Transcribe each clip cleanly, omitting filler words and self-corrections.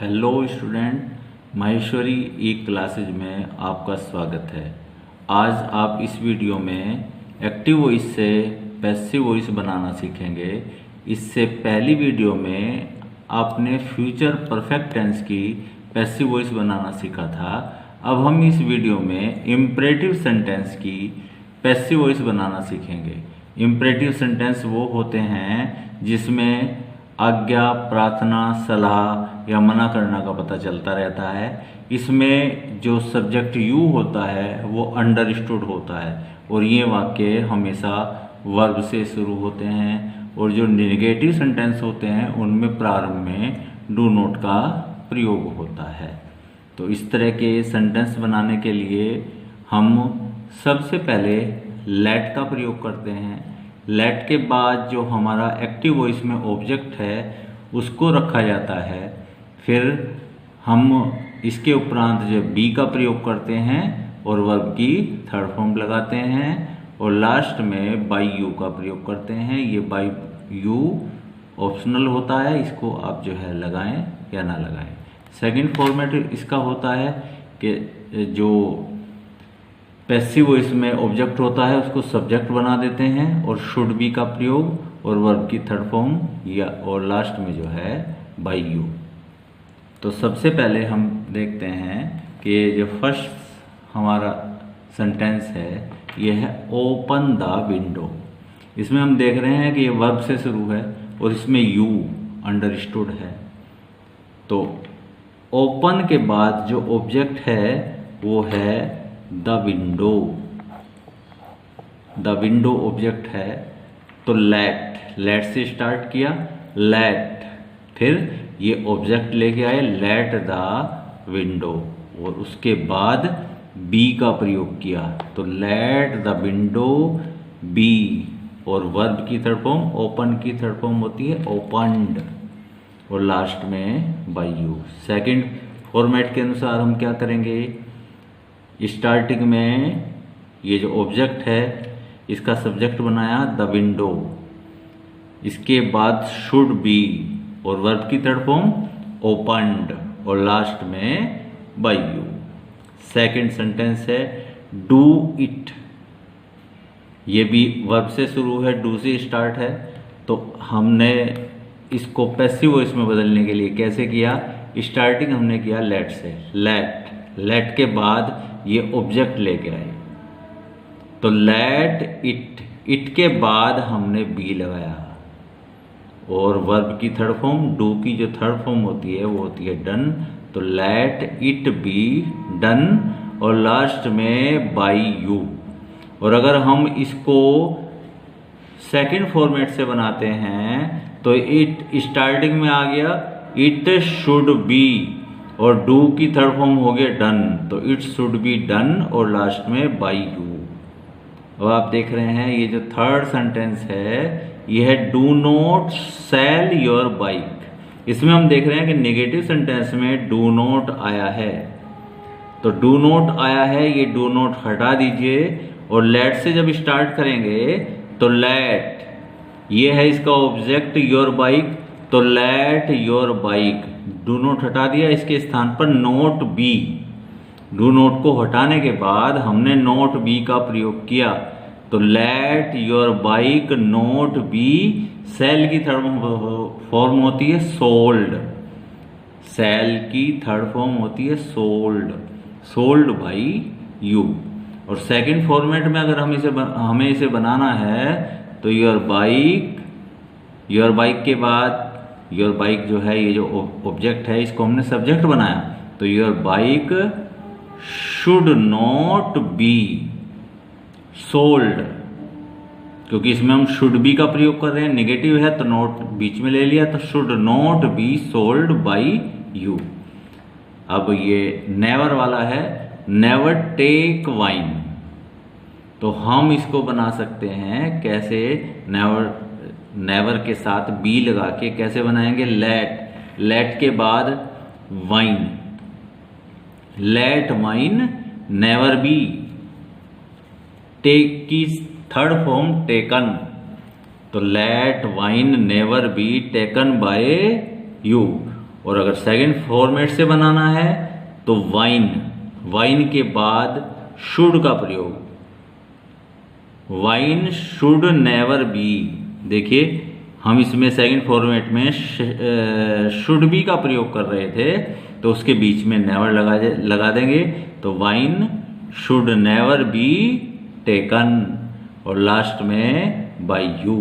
Hello student, Maheshwari ई classes में आपका स्वागत है। आज आप इस वीडियो में एक्टिव वॉइस से पैसिव वॉइस बनाना सीखेंगे। इससे पहली वीडियो में आपने फ्यूचर परफेक्ट टेंस की पैसिव वॉइस बनाना सीखा था। अब हम इस वीडियो में इम्परेटिव सेंटेंस की पैसिव वॉइस बनाना सीखेंगे। इम्परेटिव सेंटेंस वो होते हैं जिसमें आज्ञा, प्रार्थना, सलाह या मना करना का पता चलता रहता है। इसमें जो सब्जेक्ट यू होता है वो अंडरस्टूड होता है और ये वाक्य हमेशा वर्ब से शुरू होते हैं। और जो नेगेटिव सेंटेंस होते हैं उनमें प्रारंभ में डू नॉट का प्रयोग होता है। तो इस तरह के सेंटेंस बनाने के लिए हम सबसे पहले लेट का प्रयोग करते हैं। लेट के बाद जो हमारा एक्टिव वॉइस में ऑब्जेक्ट है उसको रखा जाता है। फिर हम इसके उपरांत जो बी का प्रयोग करते हैं और वर्ब की थर्ड फॉर्म लगाते हैं और लास्ट में बाई यू का प्रयोग करते हैं। ये बाई यू ऑप्शनल होता है, इसको आप जो है लगाएं या ना लगाएं। सेकंड फॉर्मेट इसका होता है कि जो पैसिव वॉइस में ऑब्जेक्ट होता है उसको सब्जेक्ट बना देते हैं और शुड बी का प्रयोग और वर्ब की थर्ड फॉर्म या और लास्ट में जो है बाई यू। तो सबसे पहले हम देखते हैं कि जो फर्स्ट हमारा सेंटेंस है ये है ओपन द विंडो। इसमें हम देख रहे हैं कि ये वर्ब से शुरू है और इसमें यू अंडरस्टूड है। तो ओपन के बाद जो ऑब्जेक्ट है वो है the window. The window object है तो लेट से स्टार्ट किया, लेट, फिर ये ऑब्जेक्ट लेके आए लेट द विंडो और उसके बाद बी का प्रयोग किया तो लेट द विंडो बी और वर्ब की थर्ड फॉर्म ओपन की थर्ड फॉर्म होती है ओपन्ड और लास्ट में बाय यू। सेकंड फॉर्मेट के अनुसार हम क्या करेंगे, स्टार्टिंग में ये जो ऑब्जेक्ट है इसका सब्जेक्ट बनाया द विंडो, इसके बाद शुड बी और वर्ब की थर्ड फॉर्म ओपन्ड और लास्ट में बाय यू। सेकंड सेंटेंस है डू इट, ये भी वर्ब से शुरू है, डू से स्टार्ट है। तो हमने इसको पैसिव वॉइस में बदलने के लिए कैसे किया, स्टार्टिंग हमने किया लेट से, लेट के बाद ये ऑब्जेक्ट लेके आए तो लेट इट के बाद हमने बी लगाया और वर्ब की थर्ड फॉर्म डू की जो थर्ड फॉर्म होती है वो होती है डन। तो लेट इट बी डन और लास्ट में बाय यू। और अगर हम इसको सेकंड फॉर्मेट से बनाते हैं तो इट स्टार्टिंग में आ गया इट शुड बी और डू की थर्ड फॉर्म हो गया डन तो इट शुड बी डन और लास्ट में बाय यू। अब आप देख रहे हैं ये जो थर्ड सेंटेंस है ये है do not sell your bike. इसमें हम देख रहे हैं कि नेगेटिव सेंटेंस में डू नॉट आया है तो डू नॉट आया है, ये डू नॉट हटा दीजिए और लेट से जब स्टार्ट करेंगे तो लेट ये है इसका ऑब्जेक्ट योर बाइक तो let your bike, do not हटा दिया, इसके स्थान पर नोट बी। डू नॉट को हटाने के बाद हमने नोट बी का प्रयोग किया तो let your bike not be. Sell की थर्ड फॉर्म होती है सोल्ड, सेल की थर्ड फॉर्म होती है सोल्ड बाई यू। और सेकंड फॉर्मेट में अगर हमें इसे बनाना है तो योर बाइक के बाद योर बाइक जो है ये जो ऑब्जेक्ट है इसको हमने सब्जेक्ट बनाया तो your bike should not be sold, क्योंकि इसमें हम शुड बी का प्रयोग कर रहे हैं, नेगेटिव है तो नॉट बीच में ले लिया तो should not be sold by you. अब ये नेवर वाला है नेवर टेक वाइन, तो हम इसको बना सकते हैं कैसे, नेवर के साथ बी लगा के कैसे बनाएंगे, लेट के बाद wine, let wine never be. Take की थर्ड फॉर्म टेकन तो let wine never be taken by you और अगर सेकंड फॉर्मेट से बनाना है तो वाइन, वाइन के बाद शुड का प्रयोग, वाइन शुड नेवर बी। देखिए हम इसमें सेकंड फॉर्मेट में शुड बी का प्रयोग कर रहे थे, तो उसके बीच में नेवर लगा देंगे, तो wine should never be taken, और लास्ट में बाय यू।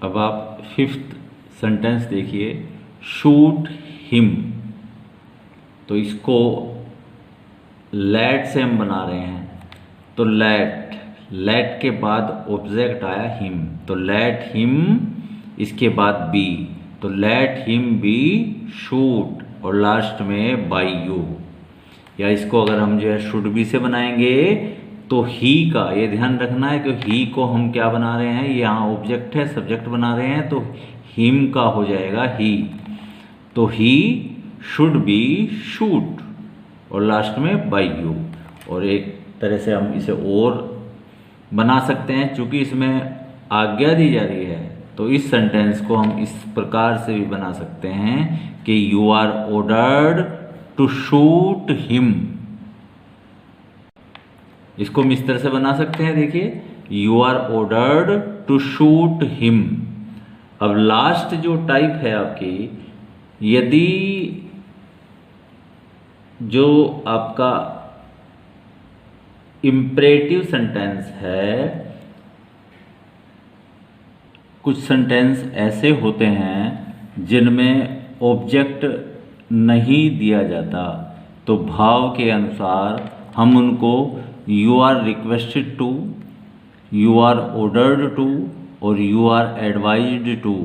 अब आप फिफ्थ सेंटेंस देखिए, शूट हिम। तो इसको लेट से हम बना रहे हैं, तो लेट के बाद ऑब्जेक्ट आया हिम, तो लेट हिम, इसके बाद बी, तो लेट हिम बी शूट, और लास्ट में बाय यू। या इसको अगर हम जो है शुड बी से बनाएंगे तो ही का, ये ध्यान रखना है कि ही को हम क्या बना रहे हैं, यहाँ ऑब्जेक्ट है, सब्जेक्ट बना रहे हैं, तो हिम का हो जाएगा ही, तो ही शुड बी शूट, और लास्ट में बाय यू। और एक तरह से हम इसे और बना सकते हैं, चूंकि इसमें आज्ञा दी जा रही है, तो इस सेंटेंस को हम इस प्रकार से भी बना सकते हैं कि you are ordered to shoot him. इसको हम इस तरह से बना सकते हैं, देखिए you are ordered to shoot him. अब लास्ट जो टाइप है आपकी, यदि जो आपका इम्परेटिव सेंटेंस है, कुछ सेंटेंस ऐसे होते हैं जिनमें ऑब्जेक्ट नहीं दिया जाता, तो भाव के अनुसार हम उनको you are requested to, you are ordered to और यू आर एडवाइज्ड टू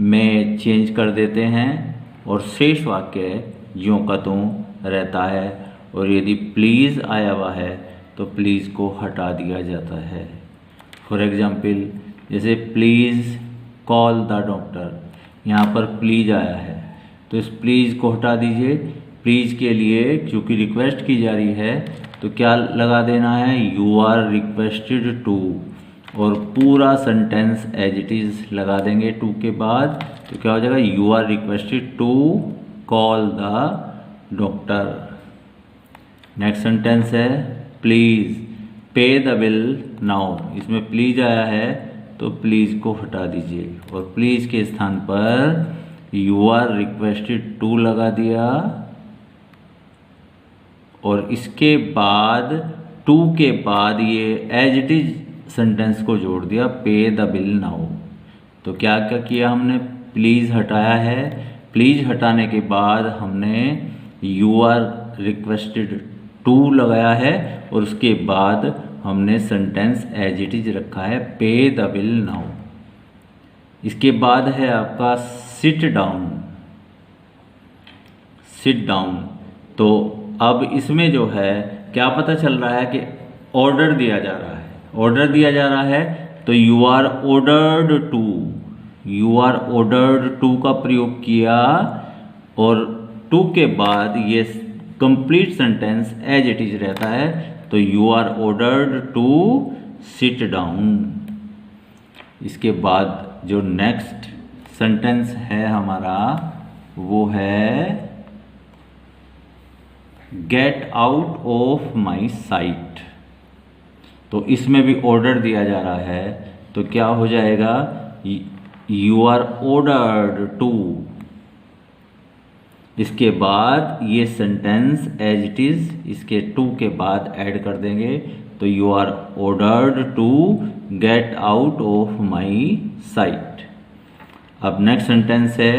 में चेंज कर देते हैं, और शेष वाक्य ज्यों का त्यों रहता है। और यदि प्लीज़ आया हुआ है तो प्लीज़ को हटा दिया जाता है। फॉर एग्जाम्पल, जैसे प्लीज़ कॉल द डॉक्टर, यहाँ पर प्लीज़ आया है, तो इस प्लीज़ को हटा दीजिए। प्लीज़ के लिए चूँकि रिक्वेस्ट की जा रही है, तो क्या लगा देना है, यू आर रिक्वेस्टेड टू, और पूरा सेंटेंस एज इट इज़ लगा देंगे टू के बाद, तो क्या हो जाएगा, you are requested to call the doctor. Next sentence है please pay the bill now, इसमें प्लीज़ आया है तो प्लीज़ को हटा दीजिए, और प्लीज़ के स्थान पर यू आर रिक्वेस्टेड टू लगा दिया, और इसके बाद टू के बाद ये एज इट इज सेंटेंस को जोड़ दिया, पे द बिल नाउ। तो क्या क्या किया हमने, प्लीज़ हटाया है, प्लीज़ हटाने के बाद हमने यू आर रिक्वेस्टेड टू लगाया है, और उसके बाद हमने सेंटेंस एज इट इज रखा है, पे द बिल नाउ। इसके बाद है आपका सिट डाउन, सिट डाउन। तो अब इसमें जो है क्या पता चल रहा है कि ऑर्डर दिया जा रहा है, ऑर्डर दिया जा रहा है, तो you are ordered to, you are ordered to का प्रयोग किया, और टू के बाद ये complete sentence as it is रहता है, तो you are ordered to sit down. इसके बाद जो नेक्स्ट सेंटेंस है हमारा, वो है get out of my sight. तो इसमें भी ऑर्डर दिया जा रहा है, तो क्या हो जाएगा, यू आर ऑर्डर्ड टू, इसके बाद ये सेंटेंस एज इट इज इसके टू के बाद ऐड कर देंगे, तो you are ordered to get out of my sight. अब नेक्स्ट सेंटेंस है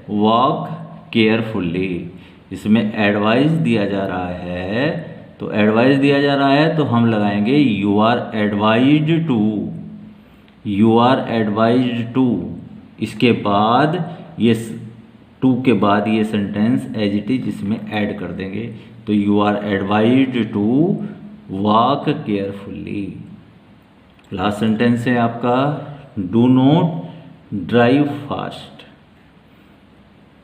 वॉक केयरफुल्ली, इसमें एडवाइस दिया जा रहा है, तो एडवाइस दिया जा रहा है तो हम लगाएंगे you are advised to, you are advised to. इसके बाद ये टू के बाद ये सेंटेंस एज इट इज इसमें ऐड कर देंगे, तो you are advised to walk carefully. Last sentence है आपका डू नॉट ड्राइव फास्ट।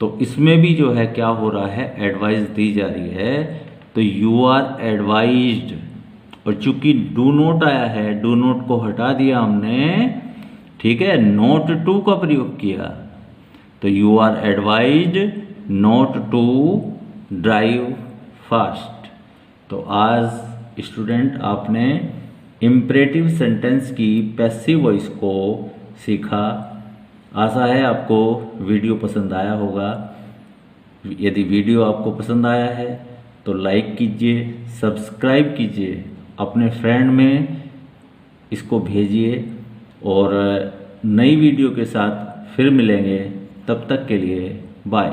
तो इसमें भी जो है क्या हो रहा है, एडवाइस दी जा रही है, तो यू आर एडवाइज्ड, और चूंकि डू नॉट आया है, डू नॉट को हटा दिया हमने, ठीक है, नॉट टू का प्रयोग किया, तो you are advised not to drive fast. तो आज स्टूडेंट आपने इम्परेटिव सेंटेंस की पैसिव वॉइस को सीखा। आशा है आपको वीडियो पसंद आया होगा। यदि वीडियो आपको पसंद आया है तो लाइक कीजिए, सब्सक्राइब कीजिए, अपने फ्रेंड में इसको भेजिए और नई वीडियो के साथ फिर मिलेंगे। तब तक के लिए बाय।